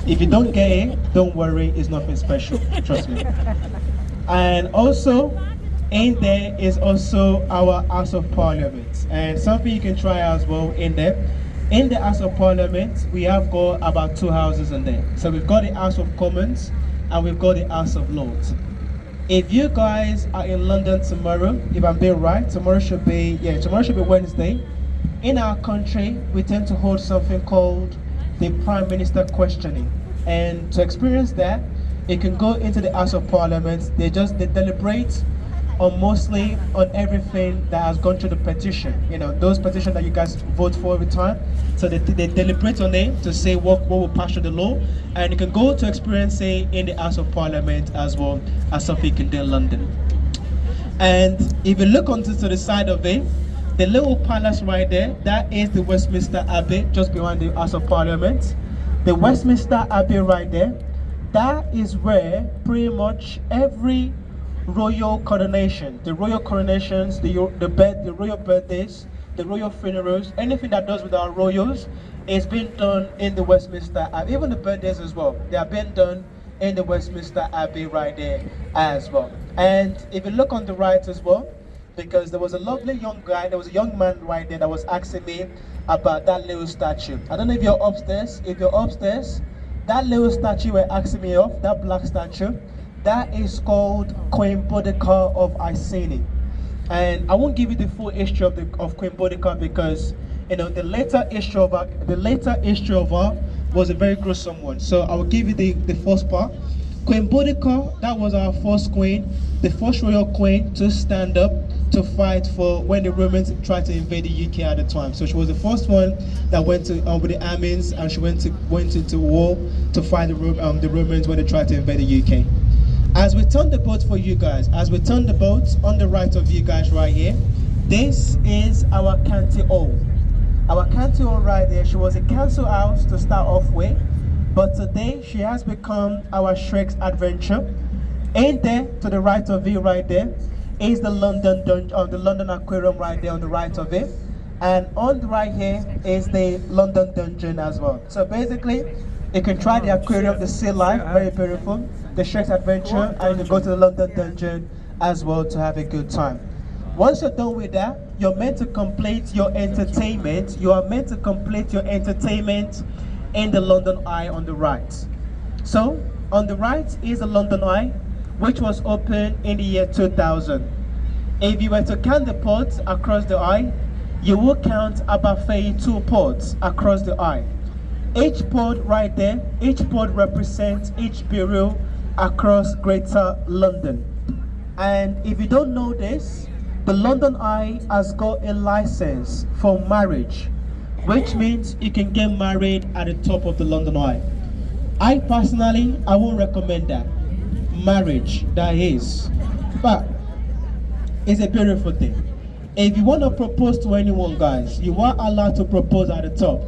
If you don't get it, don't worry, it's nothing special. Trust me. And also, in there is also our House of Parliament. And something you can try as well in there. In the House of Parliament, we have got about two houses in there. So we've got the House of Commons and we've got the House of Lords. If you guys are in London tomorrow, if I'm being right, tomorrow should be Wednesday. In our country, we tend to hold something called the Prime Minister questioning. And to experience that, you can go into the House of Parliament. They deliberate on mostly on everything that has gone through the petition. You know, those petitions that you guys vote for every time. So they deliberate on it to say what will pass through the law. And you can go to experience it in the House of Parliament as well as something you can do in London. And if you look onto the side of it, the little palace right there, that is the Westminster Abbey, just behind the House of Parliament. The Westminster Abbey right there, that is where pretty much every royal coronation, the royal coronations, the royal birthdays, the royal funerals, anything that does with our royals is being done in the Westminster Abbey. Even the birthdays as well, they are being done in the Westminster Abbey right there as well. And if you look on the right as well, because there was a lovely young guy, there was a young man right there that was asking me about that little statue. I don't know if you're upstairs. If you're upstairs, that little statue we're asking me of, that black statue, that is called Queen Boudica of Iceni. And I won't give you the full history of Queen Boudica because the later history of her was a very gruesome one. So I will give you the first part. Queen Boudica, that was our first queen, the first royal queen to stand up to fight for when the Romans tried to invade the UK at the time. So she was the first one that went to with the armies, and she went into war to fight the Romans when they tried to invade the UK. As we turn the boat for you guys, on the right of you guys right here, this is our county hall. Our county hall right there, she was a council house to start off with, but today she has become our Shrek's Adventure. In there, to the right of you right there, is the London Aquarium right there on the right of it. And on the right here is the London Dungeon as well. So basically, you can try the aquarium, the sea life, very beautiful, the Shrek's Adventure, and you can go to the London Dungeon as well to have a good time. Once you're done with that, you're meant to complete your entertainment. You are meant to complete your entertainment in the London Eye on the right. So, on the right is the London Eye, which was opened in the year 2000. If you were to count the ports across the eye, you will count about 32 ports across the eye. Each port right there, each port represents each bureau across Greater London. And if you don't know this, the London Eye has got a license for marriage, which means you can get married at the top of the London Eye. I personally, I won't recommend that. Marriage, that is. But it's a beautiful thing. If you want to propose to anyone, guys, you are allowed to propose at the top.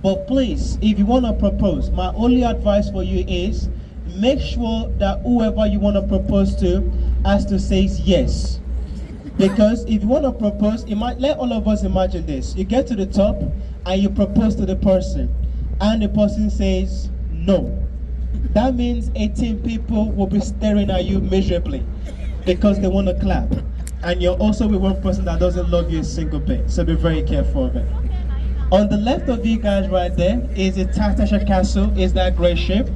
But please, if you want to propose, my only advice for you is make sure that whoever you want to propose to has to say yes. Because if you want to propose, let all of us imagine this. You get to the top and you propose to the person, and the person says no. That means 18 people will be staring at you miserably because they want to clap. And you're also with one person that doesn't love you a single bit. So be very careful of it. On the left of you guys right there is a Tatasha Castle, is that grey ship.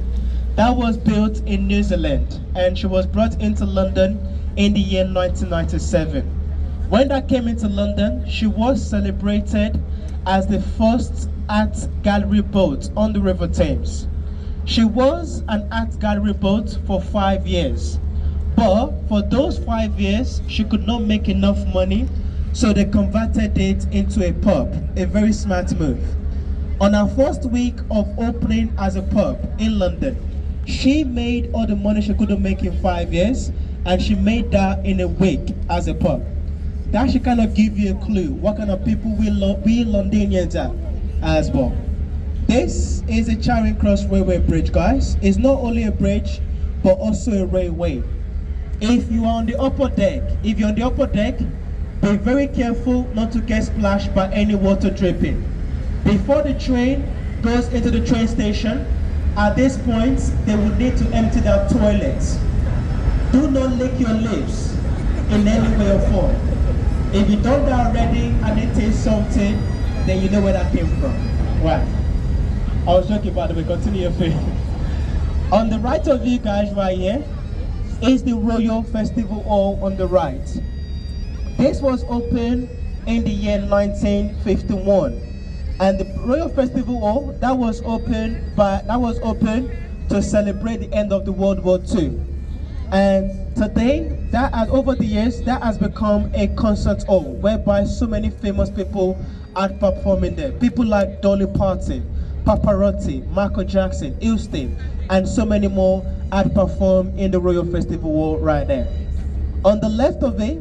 That was built in New Zealand and she was brought into London in the year 1997. When that came into London, she was celebrated as the first art gallery boat on the River Thames. She was an art gallery boat for 5 years. But for those 5 years, she could not make enough money, so they converted it into a pub, a very smart move. On her first week of opening as a pub in London, she made all the money she couldn't make in 5 years, and she made that in a week as a pub. That should kind of give you a clue what kind of people we Londonians are as well. This is a Charing Cross Railway Bridge, guys. It's not only a bridge, but also a railway. If you're on the upper deck, be very careful not to get splashed by any water dripping. Before the train goes into the train station, At this point, they will need to empty their toilets. Do not lick your lips in any way or form. If you've done that already and it tastes something, then you know where that came from. Right. I was joking, by the way, continue your thing. On the right of you guys right here is the Royal Festival Hall on the right. This was opened in the year 1951. And the Royal Festival Hall, that was open to celebrate the end of the World War II. And today, over the years, that has become a concert hall whereby so many famous people are performing there. People like Dolly Parton, Pavarotti, Michael Jackson, Houston, and so many more had performed in the Royal Festival Hall right there. On the left of it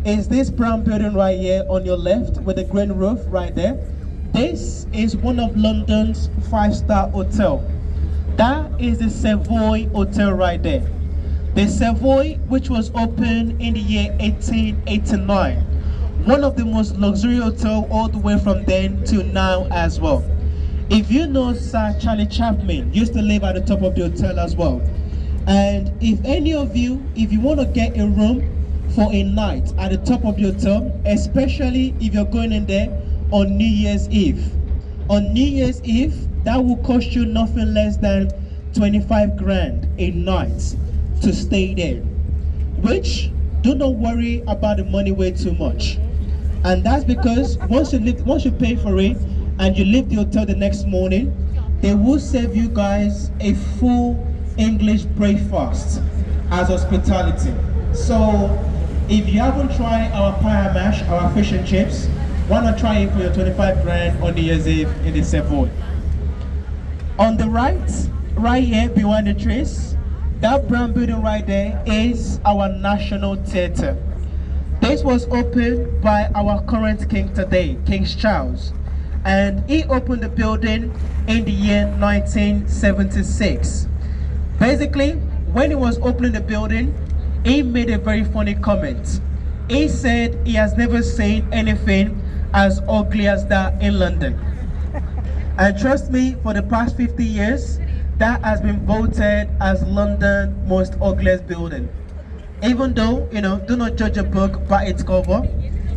is this brown building right here on your left with the green roof right there. This is one of London's 5-star hotel. That is the Savoy Hotel right there. The Savoy, which was opened in the year 1889. One of the most luxurious hotels all the way from then to now as well. If you know Sir Charlie Chaplin used to live at the top of the hotel as well. And if any of you, if you want to get a room for a night at the top of the hotel, especially if you're going in there on New Year's Eve. On New Year's Eve, that will cost you nothing less than 25 grand a night to stay there. Which, do not worry about the money way too much. And that's because once you pay for it and you leave the hotel the next morning, they will serve you guys a full English breakfast as hospitality. So if you haven't tried our pie and mash, our fish and chips, why not try it for your 25 grand on New Year's Eve in the Savoy? On the right here behind the trees, that brown building right there is our National Theatre. This was opened by our current king today, King Charles. And he opened the building in the year 1976. Basically, when he was opening the building, he made a very funny comment. He said he has never seen anything as ugly as that in London. And trust me, for the past 50 years, that has been voted as London's most ugliest building. Even though, do not judge a book by its cover.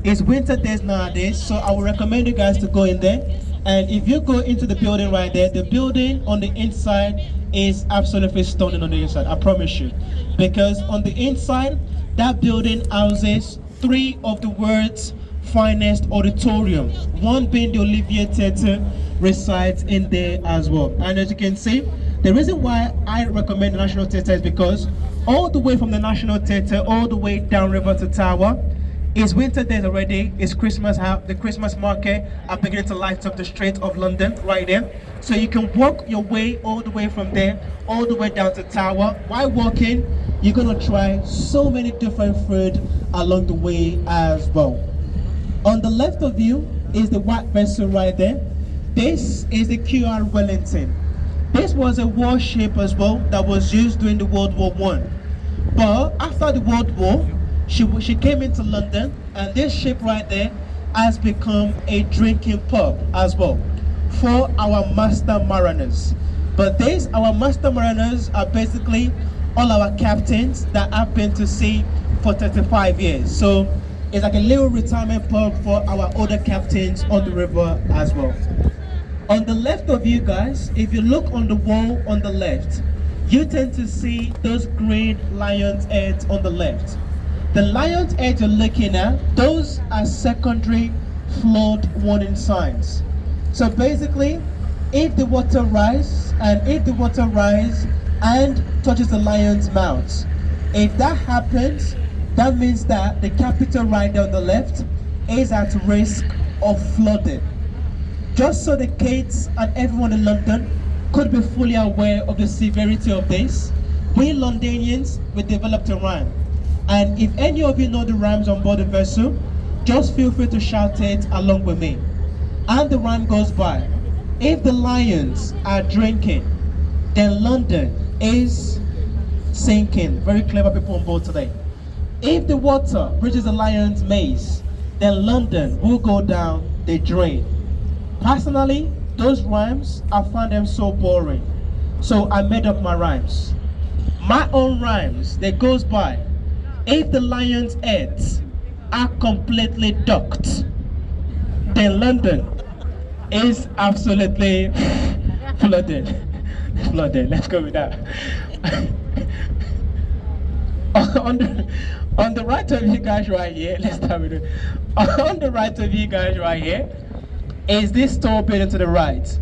It's winter days nowadays, so I would recommend you guys to go in there. And if you go into the building right there, the building on the inside is absolutely stunning on the inside, I promise you. Because on the inside, that building houses 3 of the world's finest auditorium, one being the Olivier Theatre, resides in there as well. And as you can see, the reason why I recommend the National Theatre is because all the way from the National Theatre all the way down River to Tower, it's winter days already, it's Christmas, the Christmas market are beginning to light up the streets of London right there. So you can walk your way all the way from there, all the way down to Tower. While walking, you're gonna try so many different food along the way as well. On the left of you is the white vessel right there. This is the QR Wellington. This was a warship as well that was used during the World War I. But after the World War, she came into London, and this ship right there has become a drinking pub as well for our master mariners. But our master mariners are basically all our captains that have been to sea for 35 years. So it's like a little retirement pub for our older captains on the river as well. On the left of you guys, if you look on the wall on the left, you tend to see those green lion's heads on the left. The lion's heads you're looking at, those are secondary flood warning signs. So basically, if the water rises and touches the lion's mouth, if that happens, that means that the capital right there on the left is at risk of flooding. Just so the kids and everyone in London could be fully aware of the severity of this, we Londonians, we developed a rhyme. And if any of you know the rhymes on board the vessel, just feel free to shout it along with me. And the rhyme goes by: if the lions are drinking, then London is sinking. Very clever people on board today. If the water reaches the lion's maze, then London will go down the drain. Personally, those rhymes, I find them so boring. So I made up my rhymes. My own rhymes that goes by, if the lion's heads are completely docked, then London is absolutely flooded. Flooded. Let's go with that. on the right of you guys right here, let's start with it. On the right of you guys right here is this tall building to the right.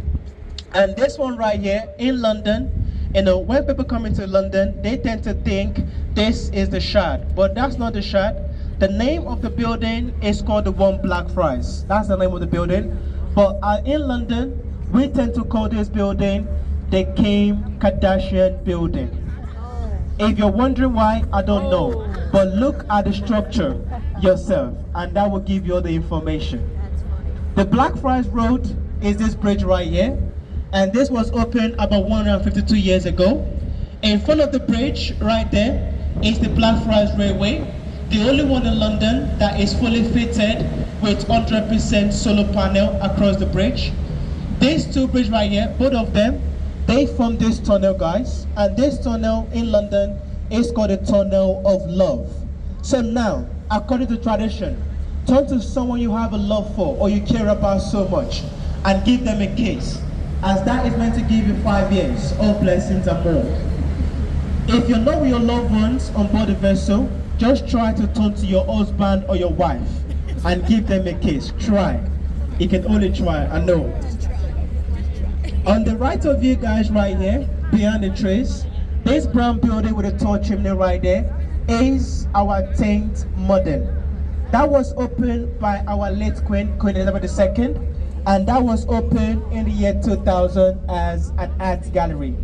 And this one right here in London, you know, when people come into London, they tend to think this is the Shard, but that's not the Shard. The name of the building is called the One Blackfriars. That's the name of the building. But in London, we tend to call this building the Kim Kardashian building. If you're wondering why, I don't know. But look at the structure yourself, and that will give you all the information. The Blackfriars Road is this bridge right here. And this was opened about 152 years ago. In front of the bridge, right there, is the Blackfriars Railway, the only one in London that is fully fitted with 100% solar panel across the bridge. These two bridges right here, both of them, they form this tunnel, guys. And this tunnel in London is called the Tunnel of Love. So now, according to tradition, turn to someone you have a love for or you care about so much and give them a kiss, as that is meant to give you 5 years, all blessings and more. If you're not with your loved ones on board the vessel, just try to turn to your husband or your wife and give them a kiss. Try. You can only try, I know. On the right of you guys right here, behind the trees, this brown building with a tall chimney right there is our 10th modern. That was opened by our late Queen Elizabeth II, and that was opened in the year 2000 as an art gallery.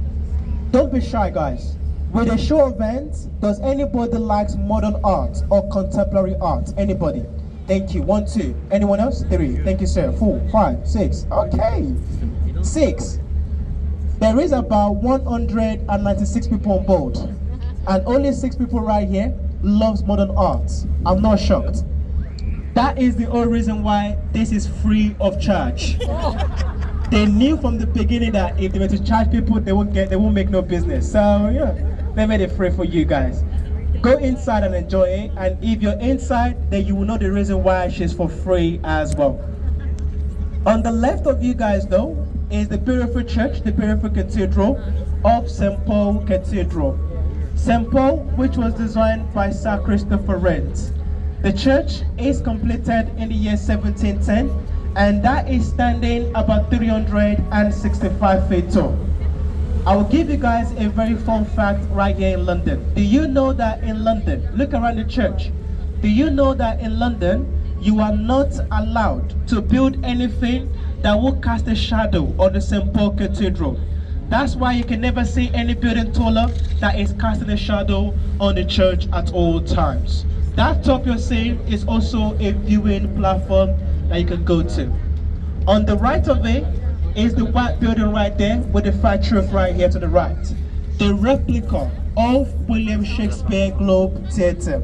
Don't be shy, guys. With a show event, does anybody likes modern art or contemporary art? Anybody? Thank you. 1, 2. Anyone else? 3. Thank you, sir. 4, 5, 6. Okay. 6. There is about 196 people on board, and only 6 people right here loves modern art. I'm not shocked. That is the whole reason why this is free of charge. They knew from the beginning that if they were to charge people, they won't make no business. So yeah, they made it free for you guys. Go inside and enjoy it. And if you're inside, then you will know the reason why she's for free as well. On the left of you guys though, is the beautiful church, the beautiful cathedral of St. Paul Cathedral. St. Paul, which was designed by Sir Christopher Wren. The church is completed in the year 1710, and that is standing about 365 feet tall. I will give you guys a very fun fact right here in London. Do you know that in London, look around the church, do you know that in London, you are not allowed to build anything that will cast a shadow on the St. Paul Cathedral? That's why you can never see any building taller that is casting a shadow on the church at all times. That top you're seeing is also a viewing platform that you can go to. On the right of it is the white building right there with the fat roof right here to the right. The replica of William Shakespeare Globe Theatre.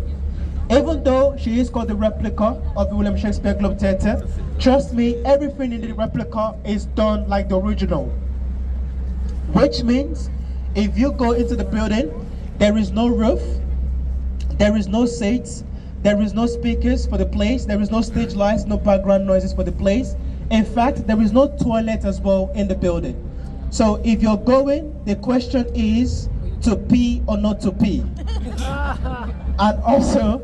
Even though she is called the replica of the William Shakespeare Globe Theatre, trust me, everything in the replica is done like the original. Which means, if you go into the building, there is no roof, there is no seats, there is no speakers for the place, there is no stage lights, no background noises for the place. In fact, there is no toilet as well in the building. So if you're going, the question is to pee or not to pee. And also,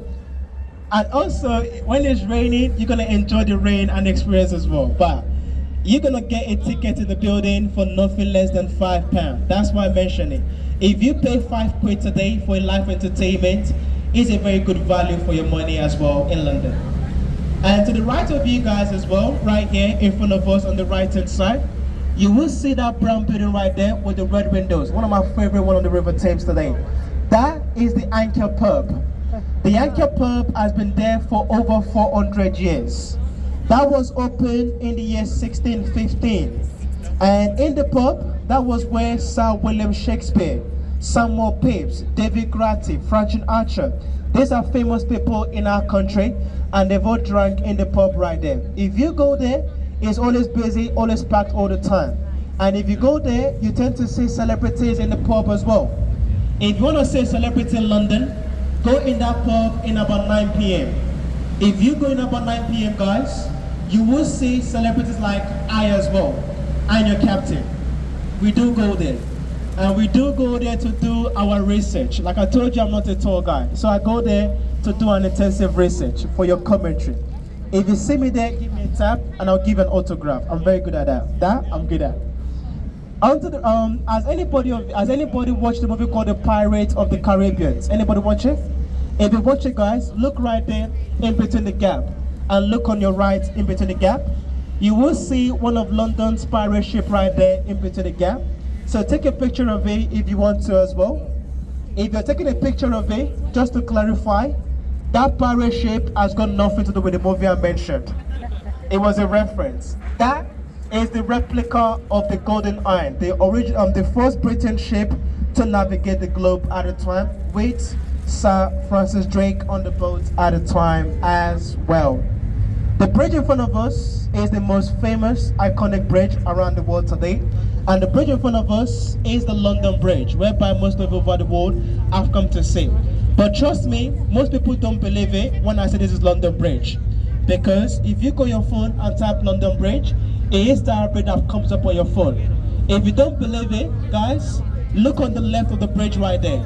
when it's raining, you're gonna enjoy the rain and experience as well. But you're gonna get a ticket in the building for nothing less than £5. That's why I mentioned it. If you pay £5 today for a live entertainment, it's a very good value for your money as well in London. And to the right of you guys as well, right here in front of us on the right hand side, you will see that brown building right there with the red windows. One of my favorite one on the River Thames today. That is the Anchor Pub. The Anchor Pub has been there for over 400 years. That was opened in the year 1615. And in the pub, that was where Sir William Shakespeare, Samuel Pepys, David Gratty, Francine Archer, these are famous people in our country, and they've all drank in the pub right there. If you go there, it's always busy, always packed all the time. And if you go there, you tend to see celebrities in the pub as well. If you want to see a celebrity in London, go in that pub in about 9 p.m. If you go in about 9 p.m. guys, you will see celebrities like I as well, and your captain. We do go there. And we do go there to do our research. Like I told you, I'm not a tour guide. So I go there to do an intensive research for your commentary. If you see me there, give me a tap and I'll give you an autograph. I'm very good at that. That I'm good at. Onto the, has anybody watched the movie called The Pirates of the Caribbean? Anybody watch it? If you watch it, guys, look right there in between the gap. And look on your right in between the gap. You will see one of London's pirate ship right there in between the gap. So take a picture of it if you want to as well. If you're taking a picture of it, just to clarify, that pirate ship has got nothing to do with the movie I mentioned. It was a reference. That is the replica of the Golden Iron, the first British ship to navigate the globe at the time, with Sir Francis Drake on the boat at the time as well. The bridge in front of us is the most famous, iconic bridge around the world today. And the bridge in front of us is the London Bridge, whereby most of over the world have come to see. But trust me, most people don't believe it when I say this is London Bridge. Because if you go on your phone and type London Bridge, it is the bridge that comes up on your phone. If you don't believe it, guys, look on the left of the bridge right there.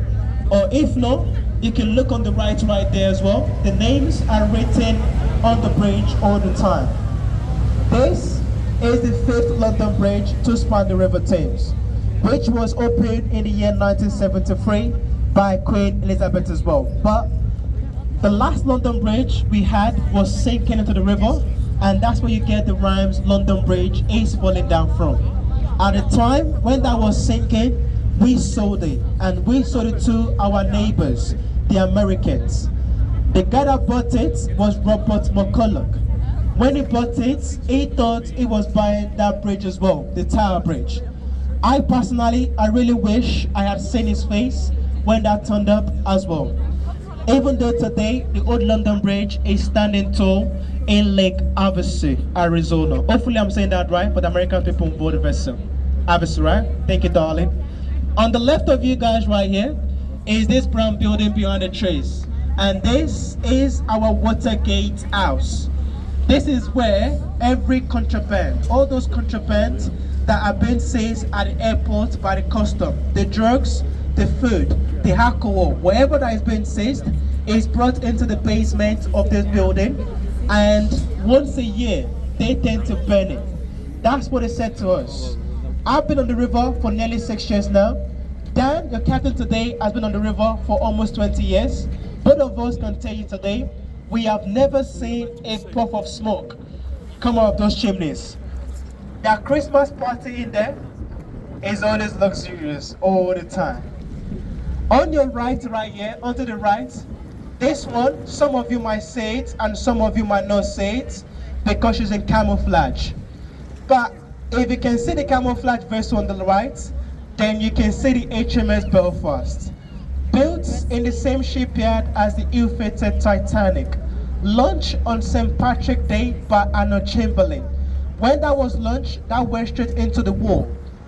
Or if not, you can look on the right there as well. The names are written on the bridge all the time. This is the 5th London Bridge to span the River Thames, which was opened in the year 1973 by Queen Elizabeth as well. But the last London Bridge we had was sinking into the river, and that's where you get the rhymes London Bridge is falling down from. At the time when that was sinking, we sold it, and we sold it to our neighbors, the Americans. The guy that bought it was Robert McCulloch. When he bought it, he thought he was buying that bridge as well, the Tower Bridge. I really wish I had seen his face when that turned up as well. Even though today, the old London Bridge is standing tall in Lake Havasu, Arizona. Hopefully I'm saying that right for the American people on board the vessel. Havasu, right? Thank you, darling. On the left of you guys right here is this brown building behind the trees. And this is our Watergate house. This is where every contraband, all those contrabands that are being seized at the airport by the custom, the drugs, the food, the alcohol, whatever that is being seized is brought into the basement of this building, and once a year they tend to burn it. That's what it said to us. I've been on the river for nearly 6 years now. Dan, your captain today, has been on the river for almost 20 years. Both of us can tell you today, we have never seen a puff of smoke come out of those chimneys. Their Christmas party in there is always luxurious all the time. On your right here, onto the right, this one, some of you might say it and some of you might not say it because she's in camouflage. But if you can see the camouflage vessel on the right, then you can see the HMS Belfast. Built in the same shipyard as the ill-fated Titanic. Launched on St. Patrick's Day by Arnold Chamberlain. When that was launched, that went straight into the war.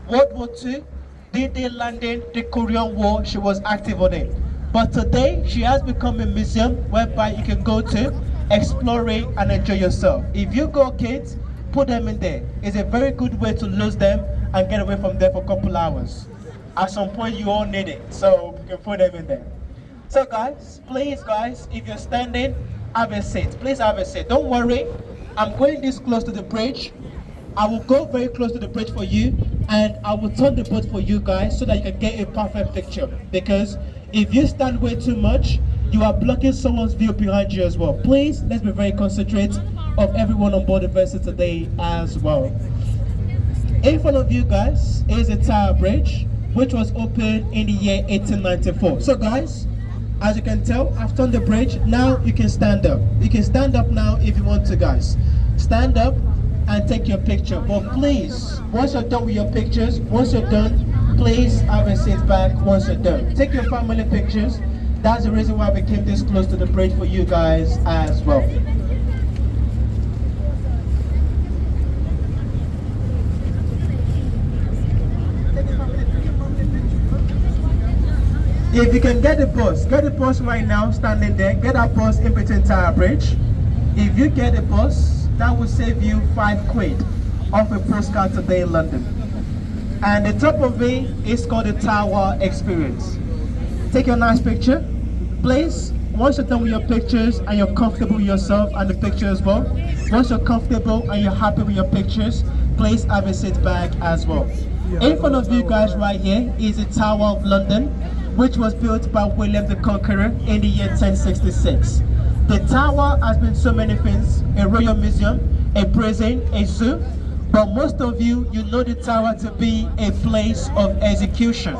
World War II, D-Day landing, the Korean War, she was active on it. But today, she has become a museum whereby you can go to, explore it, and enjoy yourself. If you go kids, put them in there. It's a very good way to lose them and get away from there for a couple hours. At some point, you all need it, so you can put them in there. So guys, please guys, if you're standing, have a seat. Please have a seat. Don't worry, I'm going this close to the bridge. I will go very close to the bridge for you, and I will turn the boat for you guys so that you can get a perfect picture. Because if you stand way too much, you are blocking someone's view behind you as well. Please, let's be very considerate of everyone on board the vessel today as well. In front of you guys is the Tower Bridge, which was opened in the year 1894. So guys, as you can tell, I've turned the bridge. Now you can stand up. You can stand up now if you want to, guys. Stand up and take your picture. But please, once you're done with your pictures, once you're done, please have a seat back once you're done. Take your family pictures. That's the reason why we came this close to the bridge for you guys as well. If you can get the bus right now standing there, get that bus in between Tower Bridge. If you get a bus, that will save you £5 off a postcard today in London. And the top of it is called the Tower Experience. Take your nice picture. Please, once you're done with your pictures and you're comfortable with yourself and the picture as well, once you're comfortable and you're happy with your pictures, please have a seat back as well. In front of you guys right here is the Tower of London, which was built by William the Conqueror in the year 1066. The tower has been so many things: a royal museum, a prison, a zoo, but most of you know the tower to be a place of execution.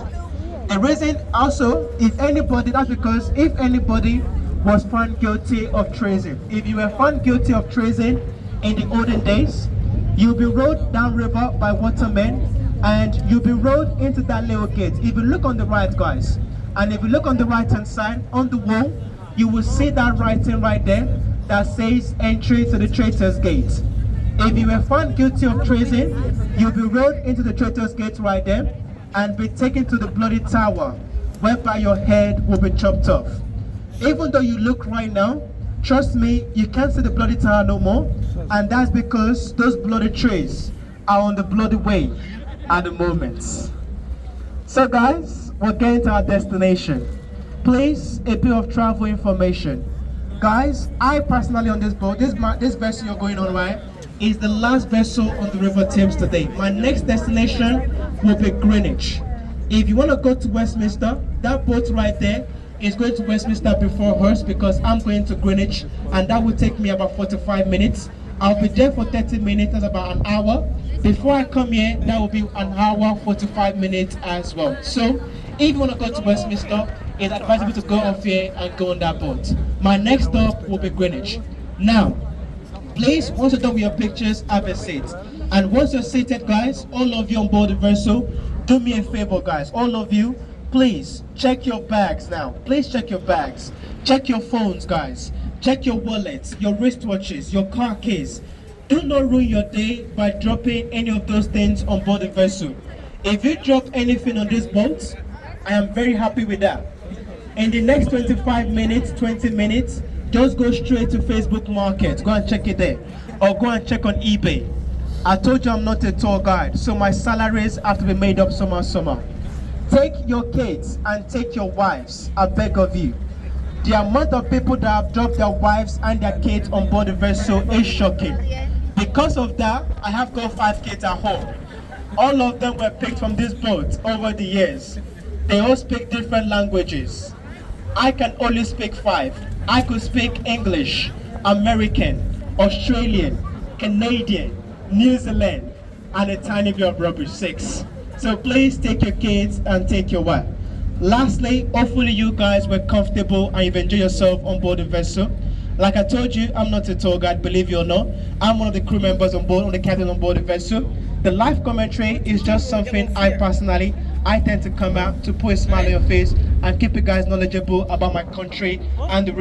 The reason also, that's because if anybody was found guilty of treason, if you were found guilty of treason in the olden days, you'll be rowed down river by watermen and you'll be rowed into that little gate. If you look on the right, guys, and if you look on the right hand side on the wall, you will see that writing right there that says entry to the Traitors Gate. If you were found guilty of treason, you'll be rowed into the Traitors Gate right there and be taken to the bloody tower, whereby your head will be chopped off. Even though you look right now, trust me, you can't see the bloody tower no more, and that's because those bloody trees are on the bloody way at the moment. So guys, we're getting to our destination. Please, a bit of travel information. Guys, I personally on this boat, this vessel you're going on, right, is the last vessel on the River Thames today. My next destination will be Greenwich. If you want to go to Westminster, that boat right there is going to Westminster before hers, because I'm going to Greenwich and that will take me about 45 minutes. I'll be there for 30 minutes, that's about an hour. Before I come here, that will be an hour, 45 minutes as well. So, if you want to go to Westminster, it's advisable to go off here and go on that boat. My next stop will be Greenwich. Now, please, once you're done with your pictures, have a seat. And once you're seated, guys, all of you on board the vessel, do me a favor, guys. All of you, please check your bags now. Please check your bags. Check your phones, guys. Check your wallets, your wristwatches, your car keys. Do not ruin your day by dropping any of those things on board the vessel. If you drop anything on this boat, I am very happy with that. In the next 25 minutes, 20 minutes, just go straight to Facebook Market. Go and check it there. Or go and check on eBay. I told you I'm not a tour guide, so my salaries have to be made up somehow. Take your kids and take your wives, I beg of you. The amount of people that have dropped their wives and their kids on board the vessel is shocking. Because of that, I have got 5 kids at home. All of them were picked from this boat over the years. They all speak different languages. I can only speak 5. I could speak English, American, Australian, Canadian, New Zealand, and a tiny bit of rubbish, 6. So please take your kids and take your wife. Lastly, hopefully you guys were comfortable and you've enjoyed yourself on board the vessel. Like I told you, I'm not a tour guide, believe you or not. I'm one of the crew members on board, the captain on board the vessel. The live commentary is just something I tend to come out to put a smile on your face and keep you guys knowledgeable about my country and the